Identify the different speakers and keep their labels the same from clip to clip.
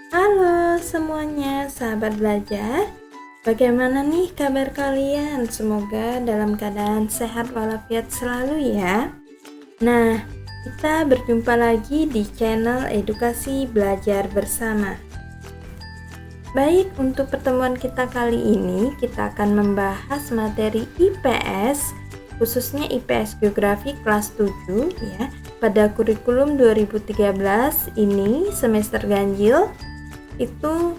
Speaker 1: Halo semuanya, sahabat belajar. Bagaimana nih kabar kalian? Semoga dalam keadaan sehat walafiat selalu ya. Nah, kita berjumpa lagi di channel Edukasi Belajar Bersama. Baik, untuk pertemuan kita kali ini, kita akan membahas materi IPS, khususnya IPS Geografi kelas 7 ya, pada kurikulum 2013 ini semester ganjil. Itu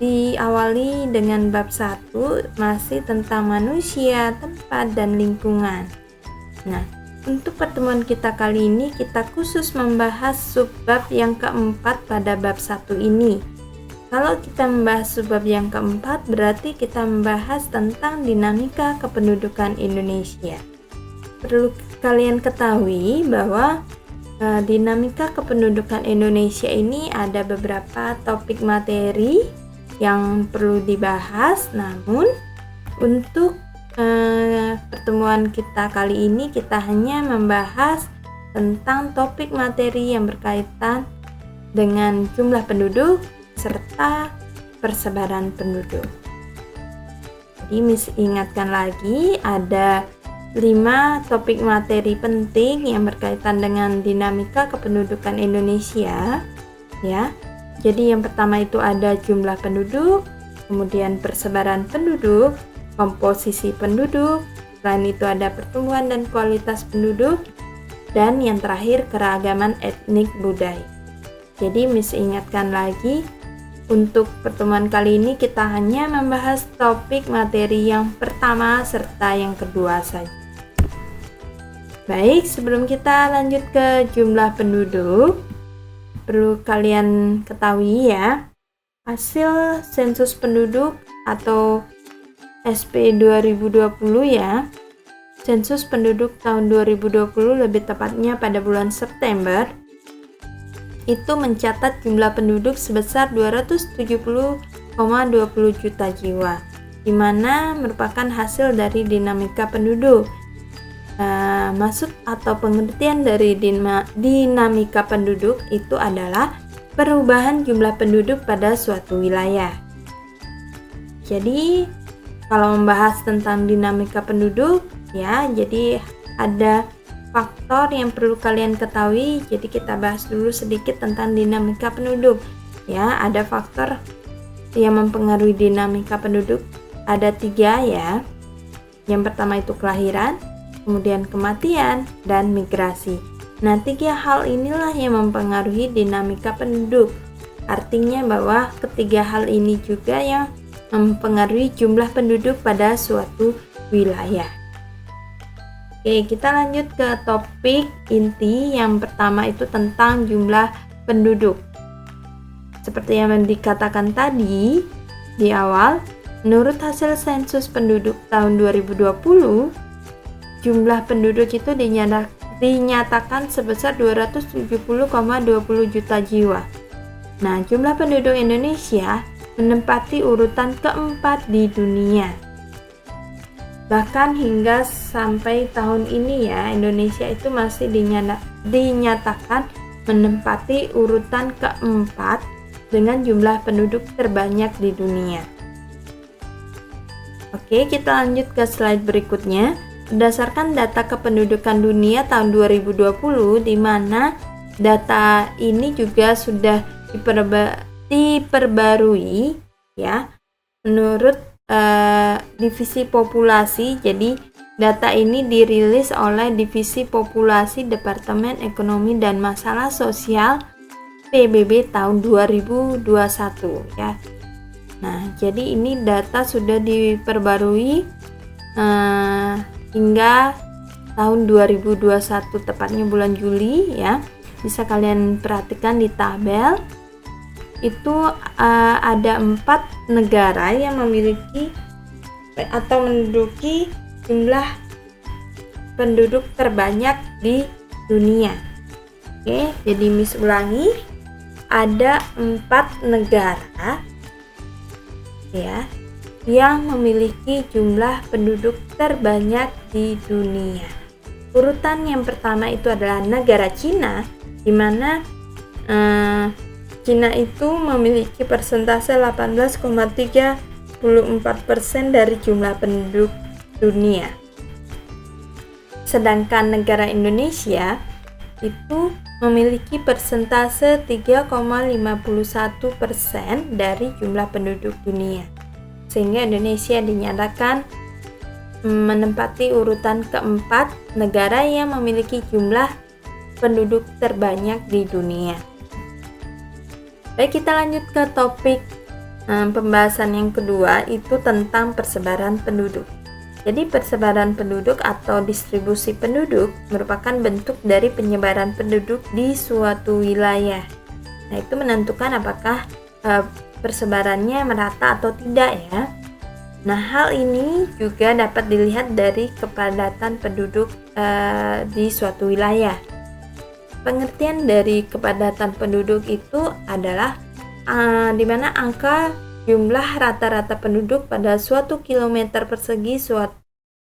Speaker 1: diawali dengan bab 1 masih tentang manusia, tempat, dan lingkungan. Nah, untuk pertemuan kita kali ini kita khusus membahas subbab yang keempat pada bab 1 ini. Kalau kita membahas subbab yang keempat berarti kita membahas tentang dinamika kependudukan Indonesia. Perlu kalian ketahui bahwa dinamika kependudukan Indonesia ini ada beberapa topik materi yang perlu dibahas. Namun untuk pertemuan kita kali ini kita hanya membahas tentang topik materi yang berkaitan dengan jumlah penduduk serta persebaran penduduk. Jadi ingatkan lagi ada 5 topik materi penting yang berkaitan dengan dinamika kependudukan Indonesia ya. Jadi yang pertama itu ada jumlah penduduk, kemudian persebaran penduduk, komposisi penduduk, selain itu ada pertumbuhan dan kualitas penduduk, dan yang terakhir keragaman etnik budaya. Jadi ingatkan lagi, untuk pertemuan kali ini kita hanya membahas topik materi yang pertama serta yang kedua saja. Baik, sebelum kita lanjut ke jumlah penduduk, perlu kalian ketahui ya, hasil sensus penduduk atau SP 2020 ya, sensus penduduk tahun 2020 lebih tepatnya pada bulan September, itu mencatat jumlah penduduk sebesar 270,20 juta jiwa, di mana merupakan hasil dari dinamika penduduk. Maksud atau pengertian dari dinamika penduduk itu adalah perubahan jumlah penduduk pada suatu wilayah. Jadi kalau membahas tentang dinamika penduduk ya, jadi ada faktor yang perlu kalian ketahui. Jadi kita bahas dulu sedikit tentang dinamika penduduk ya. Ada faktor yang mempengaruhi dinamika penduduk, ada 3 ya. Yang pertama itu kelahiran, kemudian kematian, dan migrasi. Nah, 3 hal inilah yang mempengaruhi dinamika penduduk. Artinya bahwa ketiga hal ini juga yang mempengaruhi jumlah penduduk pada suatu wilayah. Oke, kita lanjut ke topik inti. Yang pertama itu tentang jumlah penduduk. Seperti yang dikatakan tadi di awal, menurut hasil sensus penduduk tahun 2020, jumlah penduduk itu dinyatakan sebesar 270,20 juta jiwa. Nah, jumlah penduduk Indonesia menempati urutan keempat di dunia. Bahkan hingga sampai tahun ini ya, Indonesia itu masih dinyatakan menempati urutan keempat dengan jumlah penduduk terbanyak di dunia. Oke, kita lanjut ke slide berikutnya. Berdasarkan data kependudukan dunia tahun 2020, di mana data ini juga sudah diperbarui ya menurut divisi populasi. Jadi data ini dirilis oleh Divisi Populasi Departemen Ekonomi dan Masalah Sosial PBB tahun 2021 ya. Nah, jadi ini data sudah diperbarui hingga tahun 2021, tepatnya bulan Juli ya. Bisa kalian perhatikan di tabel. Itu ada 4 negara yang memiliki atau menduduki jumlah penduduk terbanyak di dunia. Oke, jadi ulangi, ada 4 negara ya yang memiliki jumlah penduduk terbanyak di dunia. Urutan yang pertama itu adalah negara Cina, di mana Cina itu memiliki persentase 18,34% dari jumlah penduduk dunia. Sedangkan negara Indonesia itu memiliki persentase 3,51% dari jumlah penduduk dunia. Sehingga Indonesia dinyatakan menempati urutan keempat negara yang memiliki jumlah penduduk terbanyak di dunia. Baik, kita lanjut ke topik pembahasan yang kedua, itu tentang persebaran penduduk. Jadi persebaran penduduk atau distribusi penduduk merupakan bentuk dari penyebaran penduduk di suatu wilayah. Nah, itu menentukan apakah persebarannya merata atau tidak ya. Nah, hal ini juga dapat dilihat dari kepadatan penduduk di suatu wilayah. Pengertian dari kepadatan penduduk itu adalah di mana angka jumlah rata-rata penduduk pada suatu kilometer persegi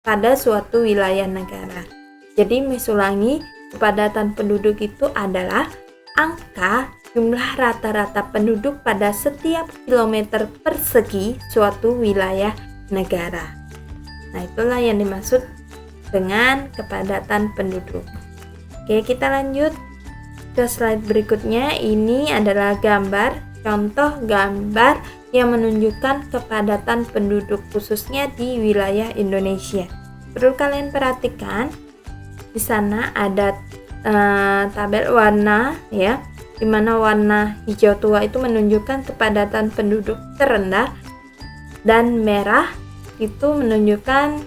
Speaker 1: pada suatu wilayah negara. Jadi ulangi, kepadatan penduduk itu adalah angka jumlah rata-rata penduduk pada setiap kilometer persegi suatu wilayah negara. Nah, itulah yang dimaksud dengan kepadatan penduduk. Oke, kita lanjut ke slide berikutnya. Ini adalah contoh gambar yang menunjukkan kepadatan penduduk khususnya di wilayah Indonesia. Perlu kalian perhatikan, di sana ada tabel warna ya, di mana warna hijau tua itu menunjukkan kepadatan penduduk terendah dan merah itu menunjukkan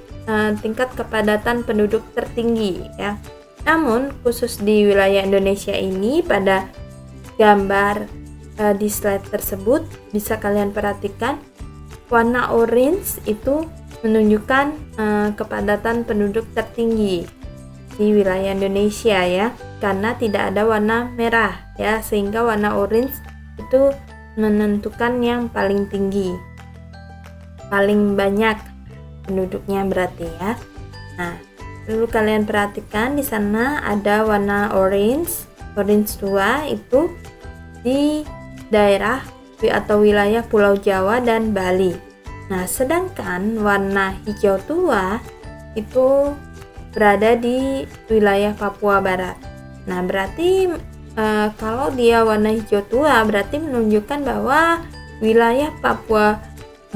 Speaker 1: tingkat kepadatan penduduk tertinggi ya. Namun khusus di wilayah Indonesia ini, pada gambar di slide tersebut bisa kalian perhatikan warna orange itu menunjukkan kepadatan penduduk tertinggi di wilayah Indonesia ya, karena tidak ada warna merah ya, sehingga warna orange itu menentukan yang paling tinggi, paling banyak penduduknya berarti ya. Nah, perlu kalian perhatikan di sana ada warna orange tua itu di daerah atau wilayah Pulau Jawa dan Bali. Nah, sedangkan warna hijau tua itu berada di wilayah Papua Barat. Nah, berarti kalau dia warna hijau tua berarti menunjukkan bahwa wilayah Papua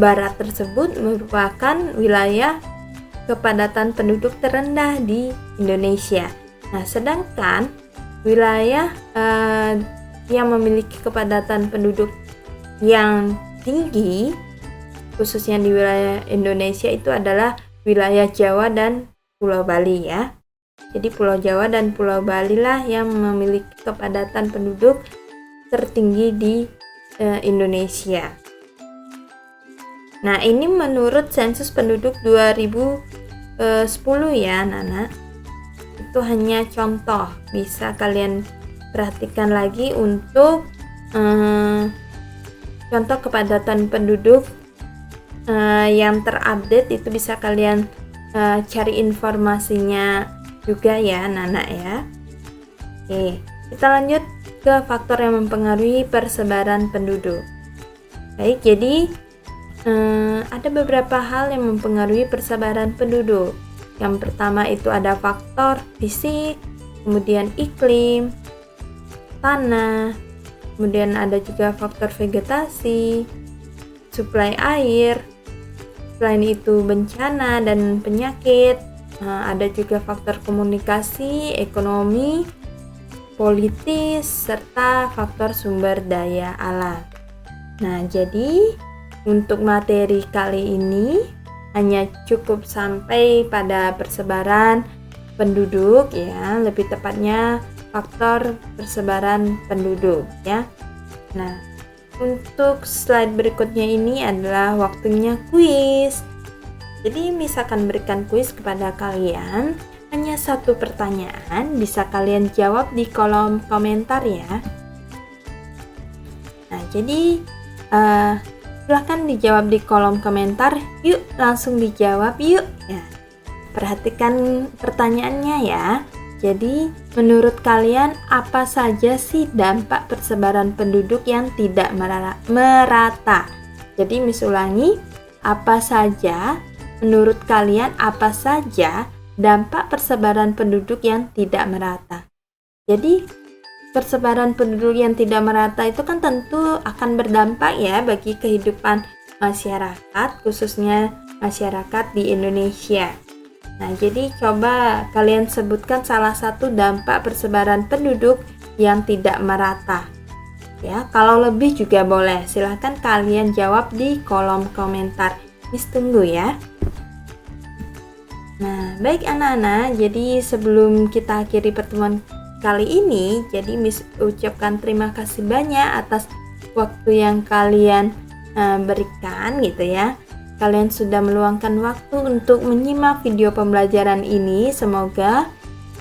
Speaker 1: Barat tersebut merupakan wilayah kepadatan penduduk terendah di Indonesia. Nah, sedangkan wilayah yang memiliki kepadatan penduduk yang tinggi khususnya di wilayah Indonesia itu adalah wilayah Jawa dan Pulau Bali ya. Jadi Pulau Jawa dan Pulau Bali lah yang memiliki kepadatan penduduk tertinggi di Indonesia. Nah, ini menurut sensus penduduk 2010 ya, Nana. Itu hanya contoh, bisa kalian perhatikan lagi untuk contoh kepadatan penduduk yang terupdate, itu bisa kalian cari informasinya juga ya, Nana ya. Oke, kita lanjut ke faktor yang mempengaruhi persebaran penduduk. Baik, jadi ada beberapa hal yang mempengaruhi persebaran penduduk. Yang pertama itu ada faktor fisik, kemudian iklim, tanah, kemudian ada juga faktor vegetasi, suplai air, selain itu bencana dan penyakit, ada juga faktor komunikasi, ekonomi, politis, serta faktor sumber daya alam. Nah, jadi untuk materi kali ini hanya cukup sampai pada persebaran penduduk ya, lebih tepatnya faktor persebaran penduduk ya. Nah, untuk slide berikutnya ini adalah waktunya kuis. Jadi misalkan berikan kuis kepada kalian, hanya satu pertanyaan, bisa kalian jawab di kolom komentar ya. Nah, jadi silahkan dijawab di kolom komentar. Yuk, langsung dijawab yuk ya. Perhatikan pertanyaannya ya. Jadi, menurut kalian apa saja sih dampak persebaran penduduk yang tidak merata? Jadi, Miss ulangi, apa saja menurut kalian apa saja dampak persebaran penduduk yang tidak merata? Jadi, persebaran penduduk yang tidak merata itu kan tentu akan berdampak ya bagi kehidupan masyarakat, khususnya masyarakat di Indonesia. Nah, jadi coba kalian sebutkan salah satu dampak persebaran penduduk yang tidak merata. Ya, kalau lebih juga boleh. Silahkan kalian jawab di kolom komentar. Miss tunggu ya. Nah, baik anak-anak, jadi sebelum kita akhiri pertemuan kali ini, jadi Miss ucapkan terima kasih banyak atas waktu yang kalian berikan gitu ya. Kalian sudah meluangkan waktu untuk menyimak video pembelajaran ini. Semoga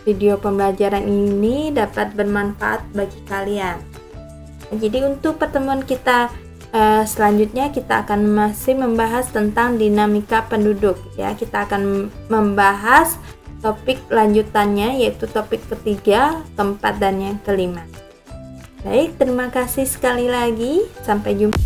Speaker 1: video pembelajaran ini dapat bermanfaat bagi kalian. Jadi untuk pertemuan kita selanjutnya kita akan masih membahas tentang dinamika penduduk ya. Kita akan membahas topik lanjutannya yaitu topik ketiga, keempat, dan yang kelima. Baik, terima kasih sekali lagi. Sampai jumpa.